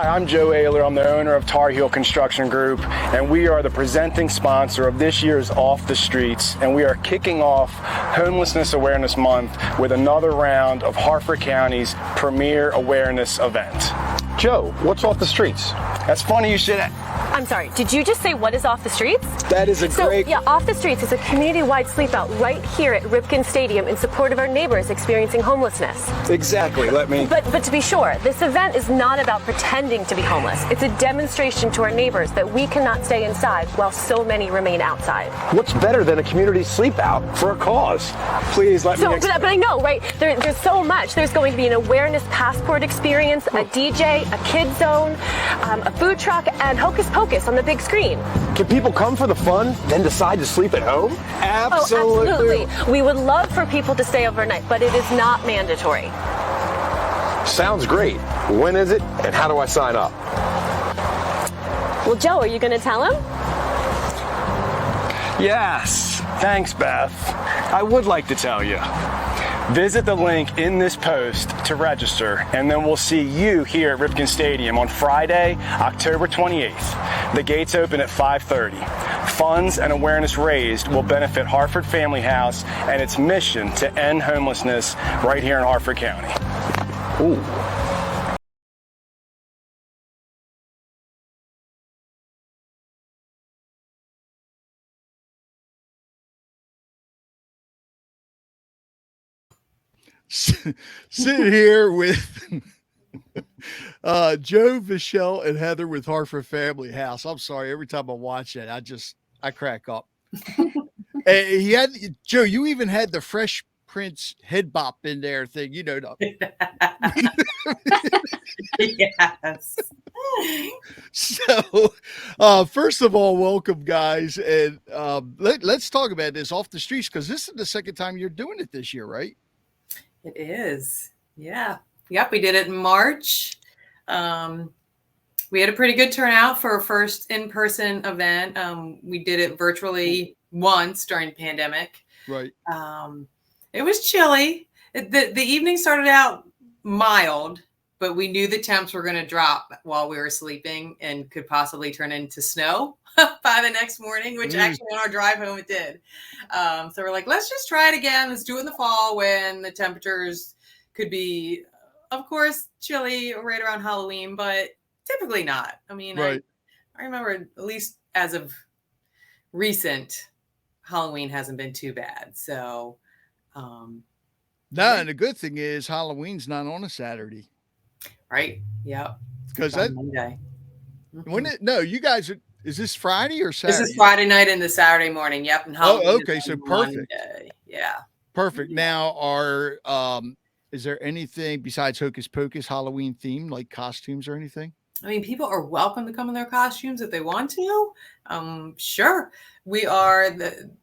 I'm Joe Ayler. I'm the owner of Tar Heel Construction Group, and we are the presenting sponsor of this year's Off the Streets, and we are kicking off Homelessness Awareness Month with another round of Harford County's premier awareness event. Joe, what's Off the Streets? That's funny you should. I'm sorry, did you just say what is Off the Streets? That is a great... Yeah, Off the Streets is a community-wide sleepout right here at Ripken Stadium in support of our neighbors experiencing homelessness. Exactly, But to be sure, this event is not about pretending to be homeless. It's a demonstration to our neighbors that we cannot stay inside while so many remain outside. What's better than a community sleepout for a cause? Please let me... But I know, right? There's so much. There's going to be an awareness passport experience, a DJ, a kid zone, a food truck, and Hocus Pocus on the big screen. Can people come for the fun, then decide to sleep at home? Absolutely. Oh, absolutely. We would love for people to stay overnight, but it is not mandatory. Sounds great. When is it, and how do I sign up? Well, Joe, are you going to tell him? Yes. Thanks, Beth. I would like to tell you. Visit the link in this post to register, and then we'll see you here at Ripken Stadium on Friday, October 28th. The gates open at 5:30. Funds and awareness raised will benefit Harford Family House and its mission to end homelessness right here in Harford County. Ooh. Sitting here with Joe, Michelle, and Heather with Harford Family House. I'm sorry, every time I watch that, I crack up. Joe, you even had the Fresh Prince head bop in there thing, Yes. So, first of all, welcome, guys, and let's talk about this Off the Streets, because this is the second time you're doing it this year, right? It is. Yeah. Yep. We did it in March. We had a pretty good turnout for our first in-person event. We did it virtually once during the pandemic. Right. It was chilly. The evening started out mild, but we knew the temps were going to drop while we were sleeping and could possibly turn into snow by the next morning, which actually on our drive home it did. So we're like, let's just try it again. Let's do it in the fall when the temperatures could be, of course, chilly right around Halloween, but typically not. I mean, right. I remember at least as of recent, Halloween hasn't been too bad. So, and the good thing is Halloween's not on a Saturday. Right. Yep. Because that Monday. You guys are. Is this Friday or Saturday? This is Friday night into Saturday morning. Yep. And okay. So perfect. Monday. Yeah. Perfect. Now, is there anything besides Hocus Pocus Halloween themed, like costumes or anything? I mean, people are welcome to come in their costumes if they want to. Sure. We are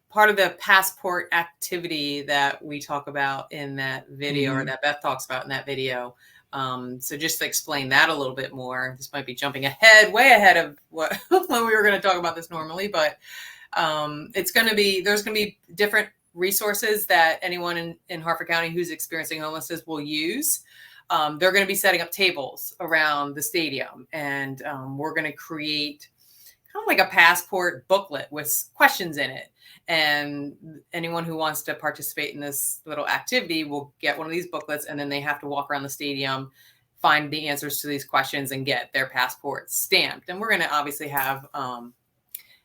part of the passport activity that we talk about in that video, or that Beth talks about in that video. So just to explain that a little bit more, this might be jumping way ahead of what when we were going to talk about this normally, but there's going to be different resources that anyone in Harford County who's experiencing homelessness will use. They're going to be setting up tables around the stadium, and we're going to create kind of like a passport booklet with questions in it. And anyone who wants to participate in this little activity will get one of these booklets, and then they have to walk around the stadium, find the answers to these questions, and get their passports stamped. And we're going to obviously have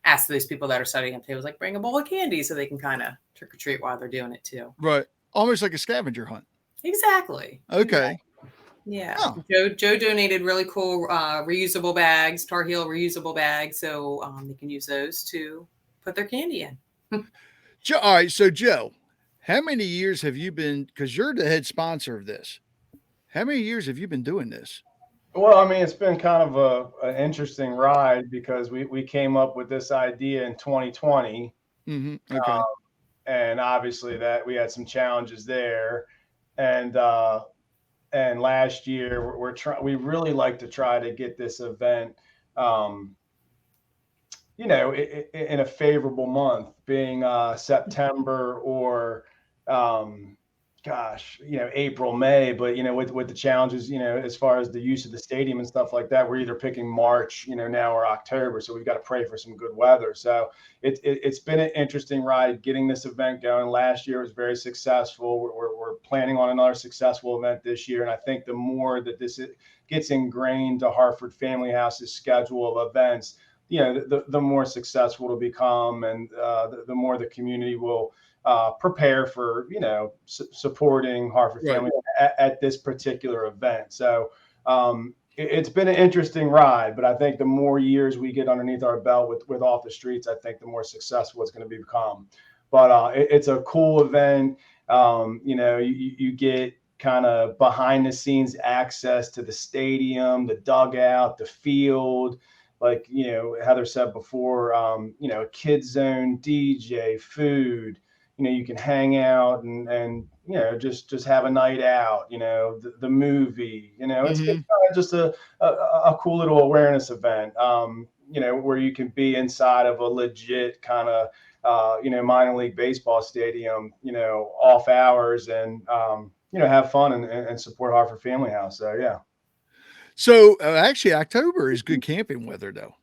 ask those people that are setting up tables, like, bring a bowl of candy so they can kind of trick or treat while they're doing it too. Right. Almost like a scavenger hunt. Exactly. Okay. Yeah. Oh. Joe donated really cool reusable bags, Tar Heel reusable bags, so they can use those to put their candy in. All right. So, Joe, how many years have you been, because you're the head sponsor of this, how many years have you been doing this? Well, I mean, it's been kind of an interesting ride, because we came up with this idea in 2020. Okay. And obviously that we had some challenges there. And last year we really like to try to get this event, in a favorable month, being September or gosh, April, May, but with the challenges, as far as the use of the stadium and stuff like that, we're either picking March, now or October. So we've got to pray for some good weather. So it's been an interesting ride getting this event going. Last year was very successful. We're planning on another successful event this year. And I think the more that this gets ingrained to Harford Family House's schedule of events, the more successful it'll become, and the more the community will prepare for supporting Harford Right. Family at this particular event. So it's been an interesting ride, but I think the more years we get underneath our belt with Off the Streets, I think the more successful it's going to become. But it's a cool event. You get kind of behind the scenes access to the stadium, the dugout, the field. Like, Heather said before, a kids zone, DJ, food. You can hang out and just have a night out, the movie, it's kind of just a cool little awareness event, where you can be inside of a legit kind of, minor league baseball stadium, off hours, and, have fun and support Harford Family House. So, yeah. So actually, October is good camping weather, though.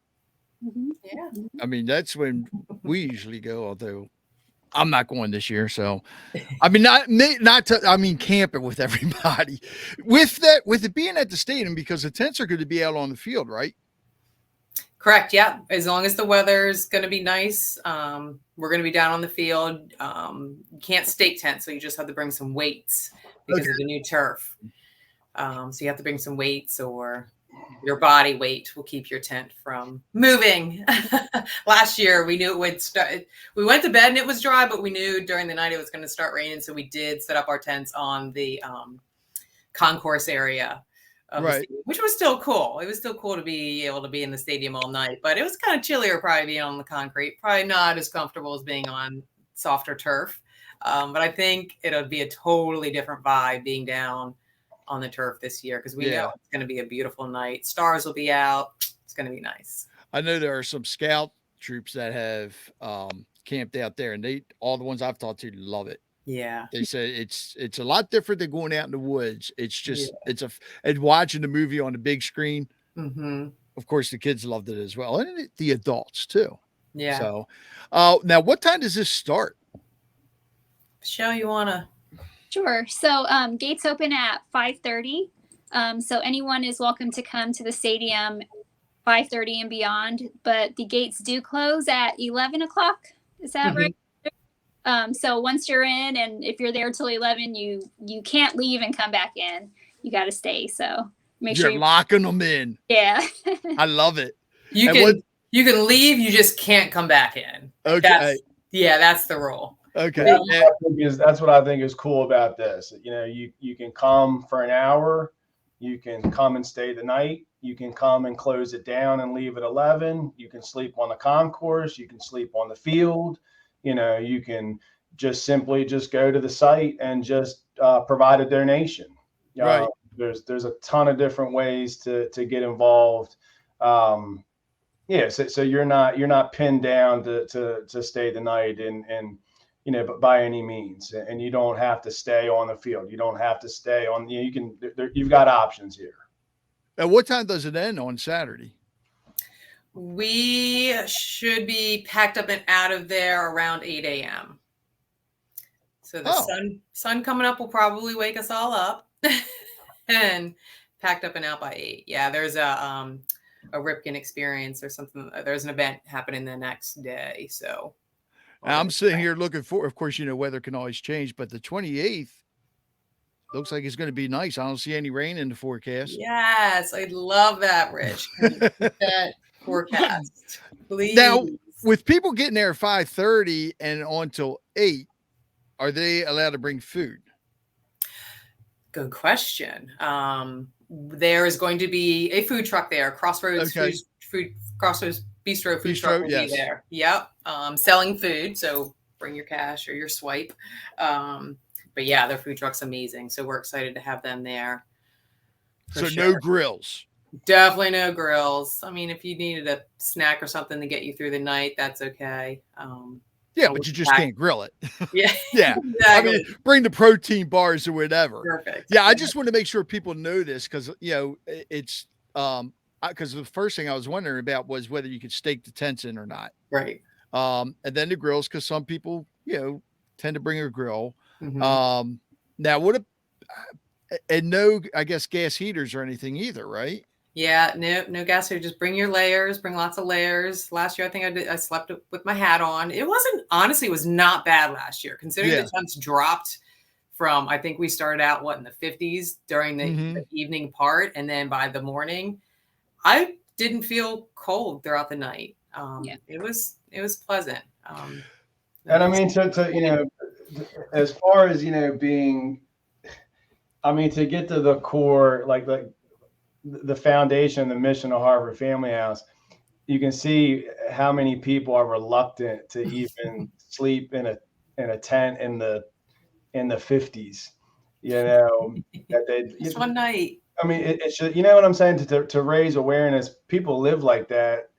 Yeah. I mean, that's when we usually go, although I'm not going this year. So, I mean, camping with everybody with it being at the stadium, because the tents are going to be out on the field, right? Correct. Yeah. As long as the weather's going to be nice, we're going to be down on the field. You can't stake tent, so you just have to bring some weights because of the new turf. So you have to bring some weights, or your body weight will keep your tent from moving. Last year, we knew it would start. We went to bed and it was dry, but we knew during the night it was going to start raining. So we did set up our tents on the concourse area of the stadium, which was still cool. It was still cool to be able to be in the stadium all night, but it was kind of chillier probably being on the concrete. Probably not as comfortable as being on softer turf. But I think it'll be a totally different vibe being down on the turf this year, because we know it's going to be a beautiful night. Stars will be out. It's going to be nice. I know there are some scout troops that have camped out there, and all the ones I've talked to love it. Yeah. They say it's a lot different than going out in the woods. It's just and watching the movie on the big screen. Mm-hmm. Of course, the kids loved it as well, and the adults too. Yeah. So now, what time does this start? Michelle, you want to? Sure. So gates open at 5:30. So anyone is welcome to come to the stadium 5:30 and beyond, but the gates do close at 11 o'clock. Is that right? So once you're in, and if you're there till 11, you can't leave and come back in. You got to stay. So make sure you're locking them in. Yeah. I love it. You can leave. You just can't come back in. Okay. That's the rule. Okay. That's what I think is cool about this. You can come for an hour, you can come and stay the night, you can come and close it down and leave at 11. You can sleep on the concourse, you can sleep on the field. You can simply go to the site and just provide a donation. Right. There's a ton of different ways to get involved. So you're not pinned down to stay the night and but by any means, and you don't have to stay on the field. You don't have to stay on. You've got options here. At what time does it end on Saturday? We should be packed up and out of there around 8 a.m. So the sun coming up will probably wake us all up, and packed up and out by 8. Yeah, there's a Ripken experience or something. There's an event happening the next day, so. I'm sitting here looking for, of course, weather can always change, but the 28th looks like it's going to be nice. I don't see any rain in the forecast. Yes, I love that, Rich. That forecast, please. Now, with people getting there at 5:30 and on till 8, are they allowed to bring food? Good question. There is going to be a food truck there. Crossroads Crossroads Bistro food truck will be there. Yep. Selling food. So bring your cash or your swipe. But yeah, their food truck's amazing. So we're excited to have them there. So no grills. Definitely no grills. I mean, if you needed a snack or something to get you through the night, that's okay. Yeah, but you just can't grill it. Yeah. Yeah. Exactly. I mean, bring the protein bars or whatever. Perfect. Yeah, I just want to make sure people know this because it's because the first thing I was wondering about was whether you could stake the tents in or not. Right. And then the grills, because some people, tend to bring a grill. Mm-hmm. Now and no, I guess gas heaters or anything either, right? Yeah, no gas here. Just bring your layers, bring lots of layers. Last year, I think I slept with my hat on. It was not bad last year, considering the temps dropped from, I think we started out, in the 50s during the evening part. And then by the morning, I didn't feel cold throughout the night. It was pleasant. And I mean, to as far as, being, I mean, to get to the core, like the foundation, the mission of Harford Family House, you can see how many people are reluctant to even sleep in a tent in the 50s, that they just one night. I mean, it should, you know what I'm saying? To raise awareness, people live like that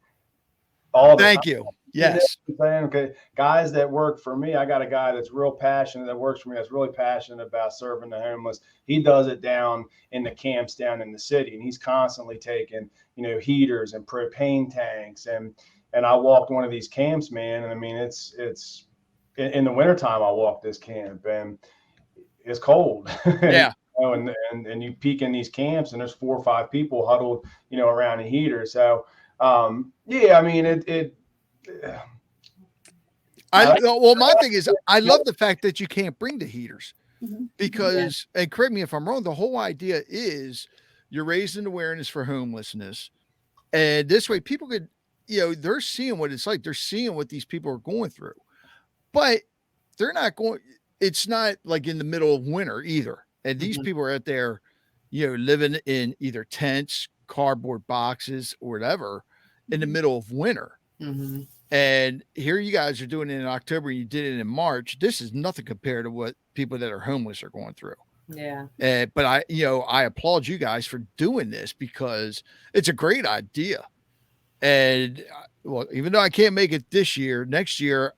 all the time. Thank you. Yes. You know what I'm saying? Okay, guys that work for me, I got a guy that's real passionate, that works for me, that's really passionate about serving the homeless. He does it down in the camps down in the city, and he's constantly taking, heaters and propane tanks. And I walked one of these camps, man, and I mean, it's in the wintertime, I walked this camp, and it's cold. Yeah. And you peek in these camps, and there's 4 or 5 people huddled, around a heater. So, I mean, well, my thing is, I love the fact that you can't bring the heaters because, and correct me if I'm wrong, the whole idea is you're raising awareness for homelessness. And this way people could, they're seeing what it's like. They're seeing what these people are going through, but they're not going, it's not like in the middle of winter either. And these people are out there, living in either tents, cardboard boxes, or whatever in the middle of winter. Mm-hmm. And here you guys are doing it in October. You did it in March. This is nothing compared to what people that are homeless are going through. Yeah. But I applaud you guys for doing this because it's a great idea. And well, even though I can't make it this year, next year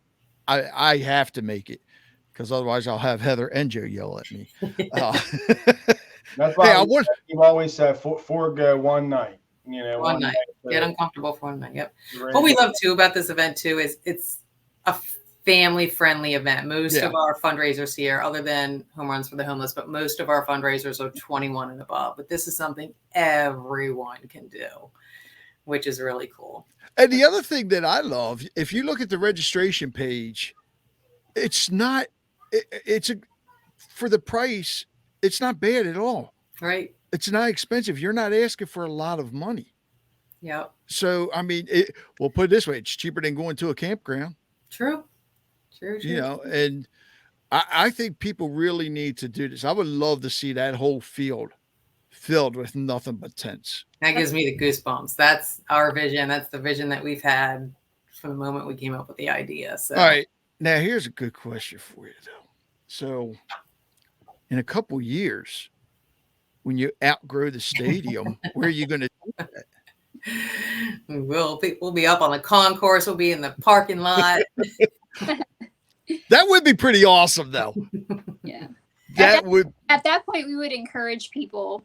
I have to make it because otherwise I'll have Heather and Joe yell at me. That's why you've always said forego one night. One night. Get uncomfortable for one night. Yep. What we love too about this event too is it's a family friendly event. Most of our fundraisers here, other than Home Runs for the Homeless, but most of our fundraisers are 21 and above. But this is something everyone can do, which is really cool. And the other thing that I love, if you look at the registration page, it's for the price, it's not bad at all. Right. It's not expensive. You're not asking for a lot of money. Yep. So, I mean, we'll put it this way. It's cheaper than going to a campground. True. And I think people really need to do this. I would love to see that whole field filled with nothing but tents. That gives me the goosebumps. That's our vision. That's the vision that we've had from the moment we came up with the idea. So. All right. Now, here's a good question for you, though. So, in a couple years, when you outgrow the stadium, where are you going to do that? We'll be up on the concourse. We'll be in the parking lot. That would be pretty awesome, though. Yeah. At that point, we would encourage people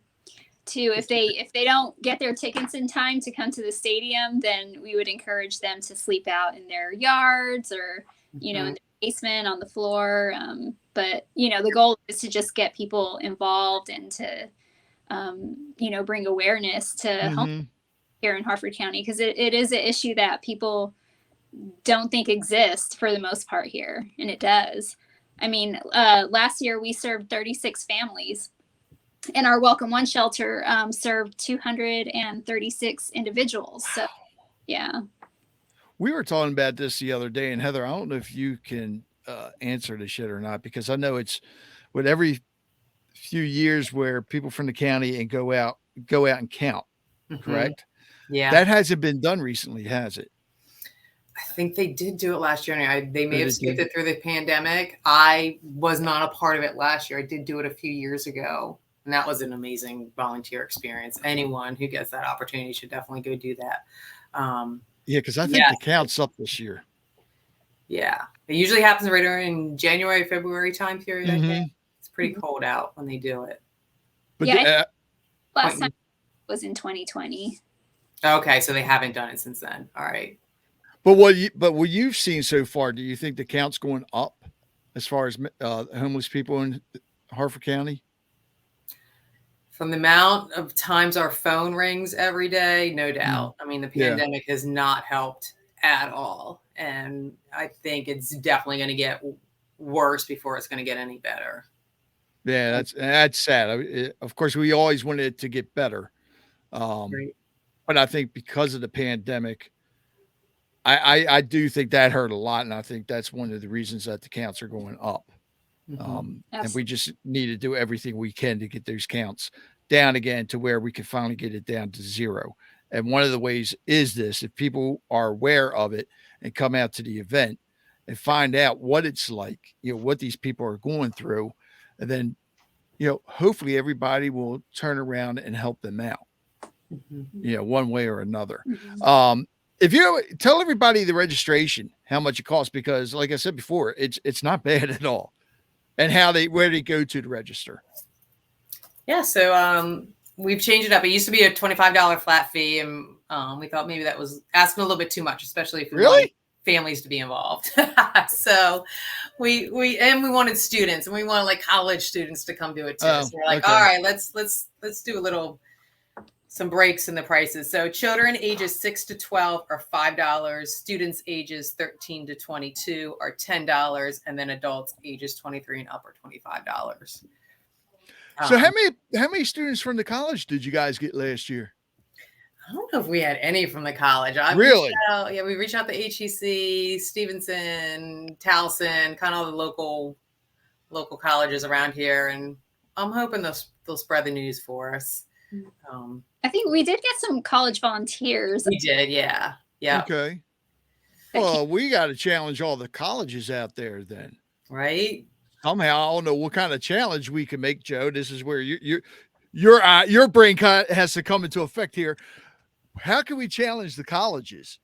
to, if they don't get their tickets in time to come to the stadium, then we would encourage them to sleep out in their yards or, in the basement on the floor. But the goal is to just get people involved and to, bring awareness to home here in Harford County, because it is an issue that people don't think exists for the most part here, and it does. I mean, last year we served 36 families, and our Welcome One shelter served 236 individuals. So, yeah. We were talking about this the other day, and Heather, I don't know if you can answer this shit or not, because I know it's with every few years where people from the county and go out and count, correct? Yeah. That hasn't been done recently, has it? I think they did do it last year. They may have skipped it through the pandemic. I was not a part of it last year. I did do it a few years ago, and that was an amazing volunteer experience. Anyone who gets that opportunity should definitely go do that. Yeah, because I think the count's up this year. Yeah. It usually happens right around in January, February time period, I think. It's pretty Mhm. cold out when they do it. But Yeah, last Point- time was in 2020. Okay, so they haven't done it since then. All right. what you've seen so far, do you think the count's going up as far as homeless people in Harford County? From the amount of times our phone rings every day, no doubt. I mean, the Yeah. pandemic has not helped at all. And I think it's definitely going to get worse before it's going to get any better. Yeah, that's sad. Of course, we always wanted it to get better, Right. but I think because of the pandemic, I do think that hurt a lot, and I think that's one of the reasons that the counts are going up. And we Absolutely. just need to do everything we can to get those counts down again to where we can finally get it down to 0. And one of the ways is this: if people are aware of it and come out to the event and find out what it's like, what these people are going through, and then, hopefully everybody will turn around and help them out, one way or another. If you tell everybody the registration, how much it costs, because like I said before, it's not bad at all. And where they go to register. Yeah, so we've changed it up. It used to be a $25 flat fee, and we thought maybe that was asking a little bit too much, especially if we wanted families to be involved. So we wanted students, and we wanted like college students to come do it too. So we're like, all right, let's do some breaks in the prices. So children ages 6 to 12 are $5. Students ages 13 to 22 are $10, and then adults ages 23 and up are $25. So how many students from the college did you guys get last year? I don't know if we had any from the college. Really? We reached out to HEC, Stevenson, Towson, kind of all the local colleges around here, and I'm hoping they'll spread the news for us. I think we did get some college volunteers. We did, yeah. Okay. Well, we got to challenge all the colleges out there then. Right? Somehow, I don't know what kind of challenge we can make, Joe. This is where your brain has to come into effect here. How can we challenge the colleges?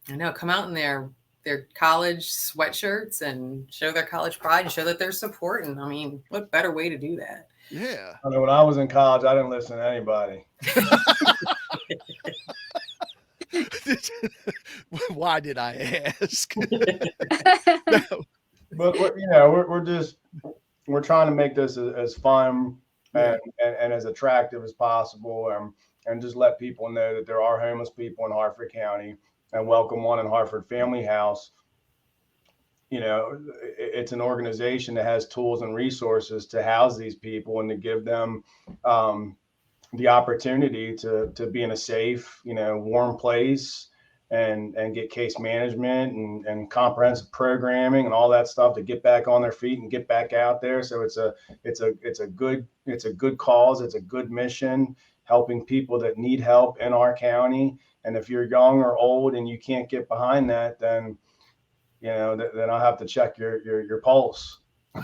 I know. Come out in their college sweatshirts and show their college pride and show that they're supporting. I mean, what better way to do that? Yeah. I know when I was in college, I didn't listen to anybody. Why did I ask? No. But we're trying to make this as fun and as attractive as possible, and just let people know that there are homeless people in Harford County, and Welcome One and Harford Family House. It's an organization that has tools and resources to house these people and to give them the opportunity to be in a safe, warm place and get case management and comprehensive programming and all that stuff to get back on their feet and get back out there. So it's a good cause. It's a good mission, helping people that need help in our county. And if you're young or old and you can't get behind that, then then I'll have to check your pulse.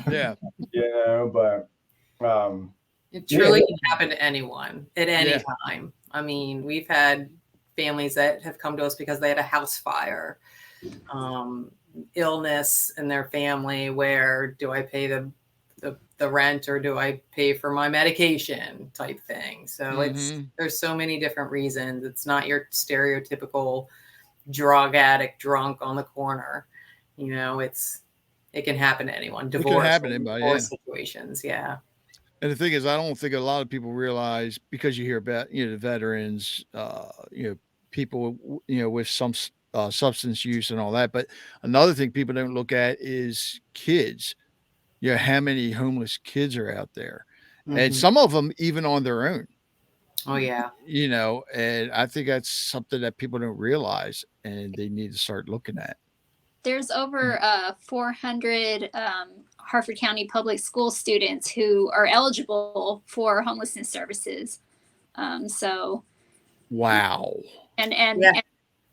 Yeah. But it truly can happen to anyone at any time. I mean, we've had families that have come to us because they had a house fire, illness in their family. Where do I pay the rent, or do I pay for my medication type thing? So there's so many different reasons. It's not your stereotypical drug addict drunk on the corner. It can happen to anyone. Divorce situations. Yeah. And the thing is, I don't think a lot of people realize, because you hear about, the veterans, people, with some substance use and all that. But another thing people don't look at is kids. How many homeless kids are out there, and some of them even on their own. Oh yeah. And I think that's something that people don't realize, and they need to start looking at. There's over 400 Harford County public school students who are eligible for homelessness services. Wow. And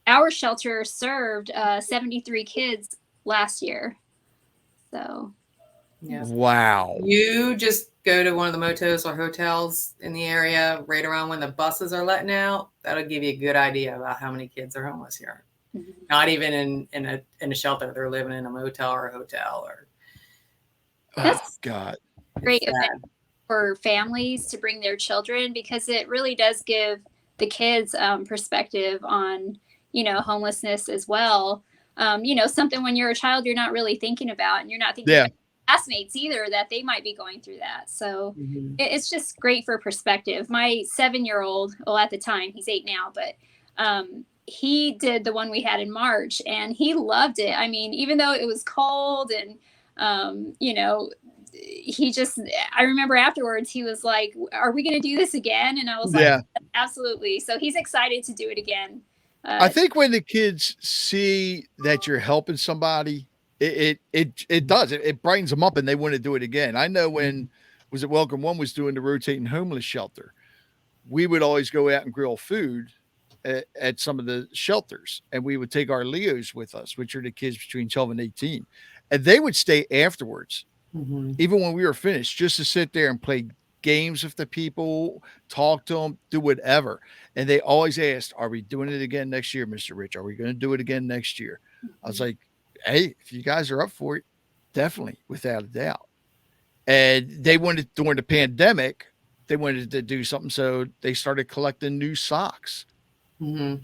our shelter served 73 kids last year. So. Yeah. Wow. You just go to one of the motels or hotels in the area right around when the buses are letting out. That'll give you a good idea about how many kids are homeless here. not even in a shelter. They're living in a motel or a hotel. Or Oh God, Great event for families to bring their children, because it really does give the kids perspective on, homelessness as well. Something when you're a child you're not really thinking about, and you're not thinking about classmates either, that they might be going through that. So it's just great for perspective. My 7-year-old, well, at the time, he's 8 now, but he did the one we had in March, and he loved it. I mean, even though it was cold and I remember afterwards he was like, "Are we going to do this again?" And I was like, "Absolutely." So he's excited to do it again. I think when the kids see that you're helping somebody, it does. It brightens them up, and they want to do it again. I know when was it Welcome One was doing the rotating homeless shelter, we would always go out and grill food at some of the shelters, and we would take our Leos with us, which are the kids between 12 and 18, and they would stay afterwards, even when we were finished, just to sit there and play games with the people, talk to them, do whatever. And they always asked, "Are we doing it again next year, Mr. Rich? Are we going to do it again next year?" I was like, "Hey, if you guys are up for it, definitely, without a doubt." And they wanted, during the pandemic, they wanted to do something, so they started collecting new socks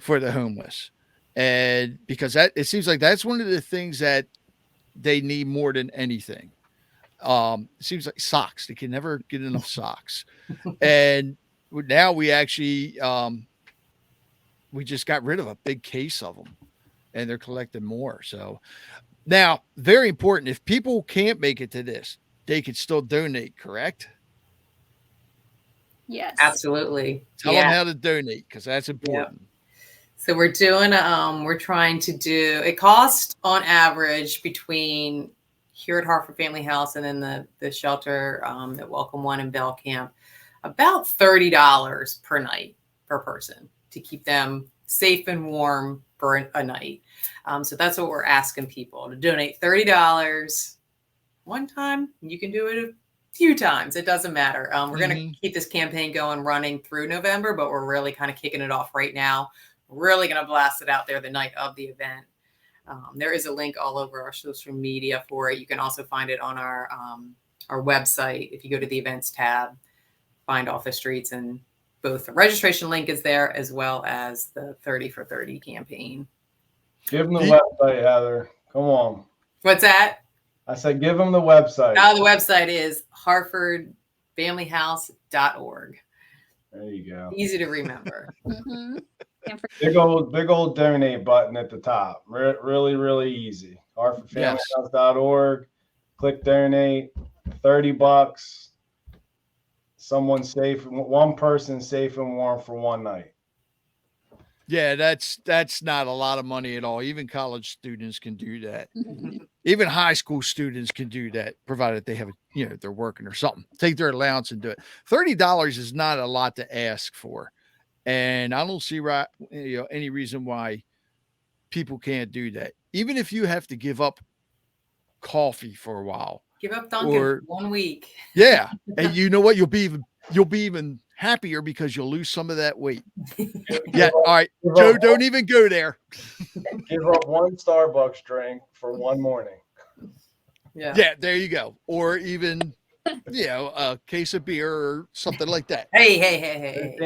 for the homeless. And because it seems like that's one of the things that they need more than anything. It seems like socks. They can never get enough socks. And now we actually, we just got rid of a big case of them, and they're collecting more. So now, very important, if people can't make it to this, they could still donate, correct? Yes, absolutely. Tell them how to donate, because that's important. So we're doing, we're trying to do, it costs on average between here at Harford Family House and then the shelter at Welcome One in Bell Camp, about $30 per night per person to keep them safe and warm for a night. So that's what we're asking people to donate $30 one time. You can do it a few times. It doesn't matter. We're going to keep this campaign running through November, but we're really kind of kicking it off right now. Really going to blast it out there the night of the event. There is a link all over our social media for it. You can also find it on our website. If you go to the events tab, find Off the Streets, and both the registration link is there as well as the 30 for 30 campaign. Give them the website, Heather. Come on. What's that? I said, give them the website. The website is harfordfamilyhouse.org. There you go. Easy to remember. Big old donate button at the top. Really, really easy. harfordfamilyhouse.org. Click donate. $30. Someone safe. One person safe and warm for one night. Yeah, that's not a lot of money at all. Even college students can do that. Even high school students can do that, provided they have, they're working or something. Take their allowance and do it. $30 is not a lot to ask for. And I don't see any reason why people can't do that. Even if you have to give up coffee for a while. Give up Dunkin' for 1 week. Yeah. And you know what? You'll be even happier because you'll lose some of that weight. Yeah. All right. Joe, don't even go there. Give up one Starbucks drink for one morning. Yeah. Yeah. There you go. Or even, a case of beer or something like that. Hey.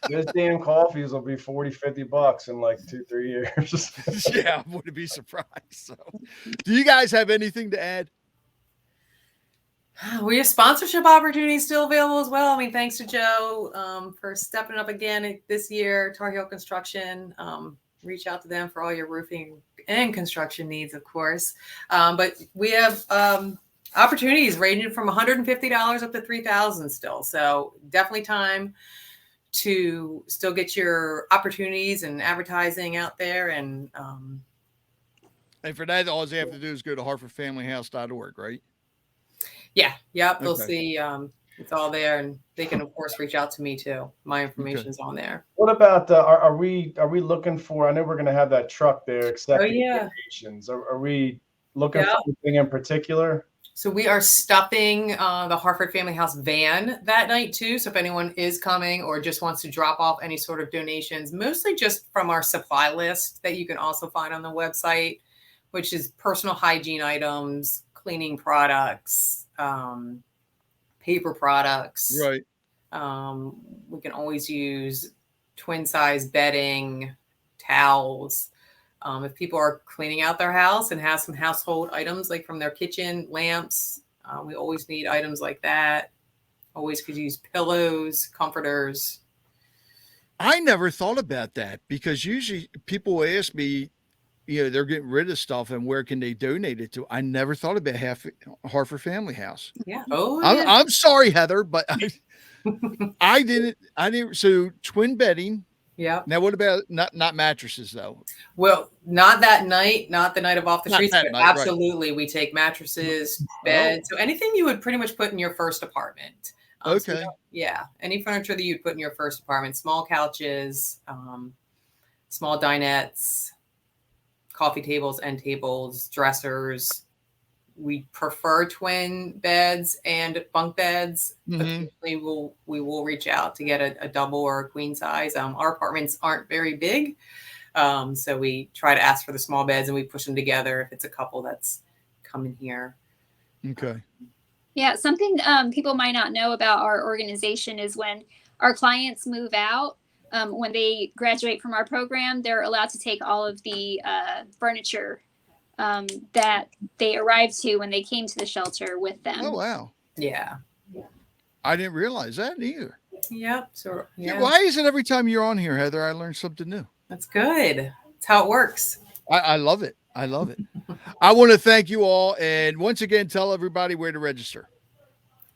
This damn coffees will be $40-$50 in like 2-3 years. Yeah. I wouldn't be surprised. So, do you guys have anything to add? We have sponsorship opportunities still available as well. I mean, thanks to Joe for stepping up again this year. Tar Heel Construction, reach out to them for all your roofing and construction needs, of course. But we have opportunities ranging from $150 up to $3,000 still. So definitely time to still get your opportunities and advertising out there. And for that, all they have to do is go to harfordfamilyhouse.org, right? Yeah. Yep. They'll see it's all there, and they can of course reach out to me too. My information's on there. What about are we looking for? I know we're going to have that truck there accepting donations. Are we looking for anything in particular? So we are stuffing the Harford Family House van that night too. So if anyone is coming or just wants to drop off any sort of donations, mostly just from our supply list that you can also find on the website, which is personal hygiene items, cleaning products, paper products. Right. We can always use twin size bedding, towels. If people are cleaning out their house and have some household items like from their kitchen, lamps, we always need items like that. Always could use pillows, comforters. I never thought about that because usually people ask me, they're getting rid of stuff and where can they donate it to? I never thought about Harford Family House. Yeah. Oh, yeah. I'm sorry, Heather, but I didn't. So twin bedding. Yeah. Now, what about not mattresses though? Well, not that night, not the night of Off the Streets, but night, absolutely, right. We take mattresses, beds, so anything you would pretty much put in your first apartment. Okay. So, yeah, any furniture that you'd put in your first apartment, small couches, small dinettes, coffee tables, end tables, dressers. We prefer twin beds and bunk beds. Mm-hmm. We will reach out to get a double or a queen size. Our apartments aren't very big, so we try to ask for the small beds and we push them together if it's a couple that's coming here. Okay. Yeah, something people might not know about our organization is when our clients move out, when they graduate from our program, they're allowed to take all of the furniture that they arrived to when they came to the shelter with them. Oh, wow. Yeah. I didn't realize that either. Yep. So yeah. Why is it every time you're on here, Heather, I learn something new? That's good. That's how it works. I love it. I love it. I want to thank you all. And once again, tell everybody where to register.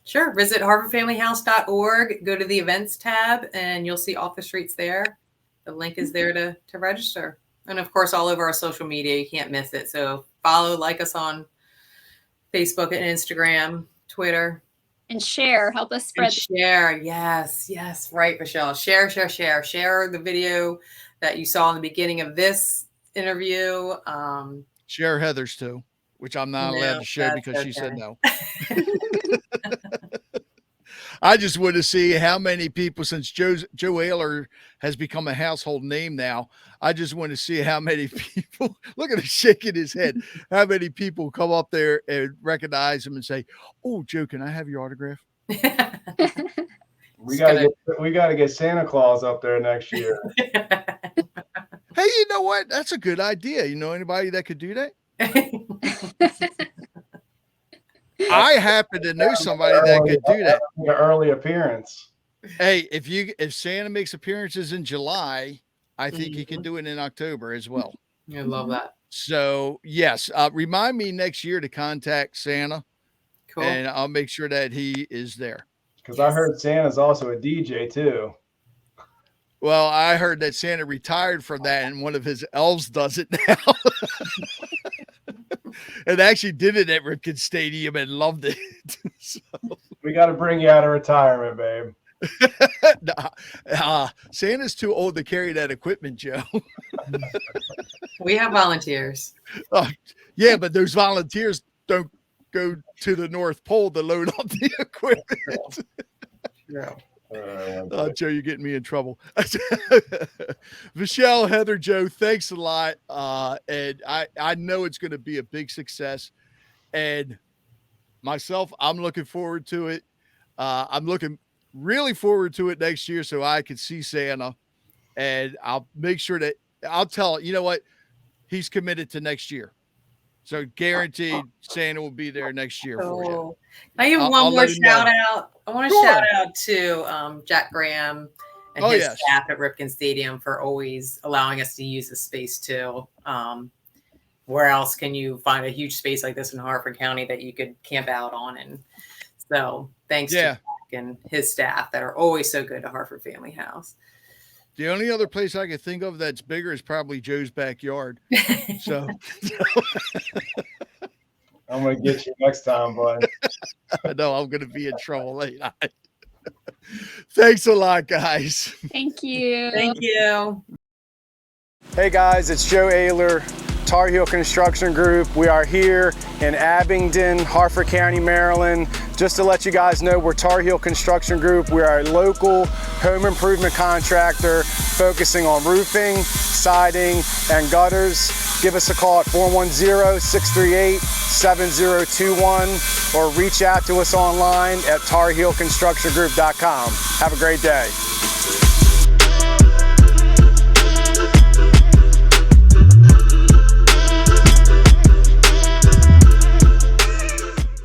Sure. Visit harfordfamilyhouse.org. Go to the events tab and you'll see Off the Streets there. The link is there to register. And of course, all over our social media, you can't miss it. So follow, like us on Facebook and Instagram, Twitter. And share, help us spread. Share. Yes. Right, Michelle. Share the video that you saw in the beginning of this interview. Share Heather's too, which I'm not allowed to share because she said no. I just want to see how many people, since Joe Ayler has become a household name now, I just want to see how many people, look at him shaking his head, how many people come up there and recognize him and say, "Oh, Joe, can I have your autograph?" We gotta get Santa Claus up there next year. Hey, you know what? That's a good idea. You know anybody that could do that? I happen to know somebody that could do that. An early appearance. Hey, if Santa makes appearances in July, I think he can do it in October as well. I love that. So yes, remind me next year to contact Santa. Cool. And I'll make sure that he is there. Because I heard Santa's also a DJ too. Well, I heard that Santa retired from that and one of his elves does it now. And actually did it at Ripken Stadium and loved it. So. We got to bring you out of retirement, babe. Santa's too old to carry that equipment, Joe. We have volunteers. Yeah, but those volunteers don't go to the North Pole to load up the equipment. Yeah. Joe, you're getting me in trouble. Michelle, Heather, Joe, thanks a lot. And I know it's going to be a big success. And myself, I'm looking forward to it. I'm looking really forward to it next year so I can see Santa. And I'll make sure that I'll tell you know what? He's committed to next year. So guaranteed Santa will be there next year for you. I give one more shout out. I want to shout out to Jack Graham and his staff at Ripken Stadium for always allowing us to use the space too. Where else can you find a huge space like this in Harford County that you could camp out on? And so thanks to Jack and his staff that are always so good to Harford Family House. The only other place I could think of that's bigger is probably Joe's backyard. So I'm going to get you next time, bud. I know I'm going to be in trouble late night. Thanks a lot, guys. Thank you. Thank you. Hey guys, it's Joe Ayler, Tar Heel Construction Group. We are here in Abingdon, Harford County, Maryland. Just to let you guys know, we're Tar Heel Construction Group. We are a local home improvement contractor focusing on roofing, siding, and gutters. Give us a call at 410-638-7021 or reach out to us online at tarheelconstructiongroup.com. Have a great day.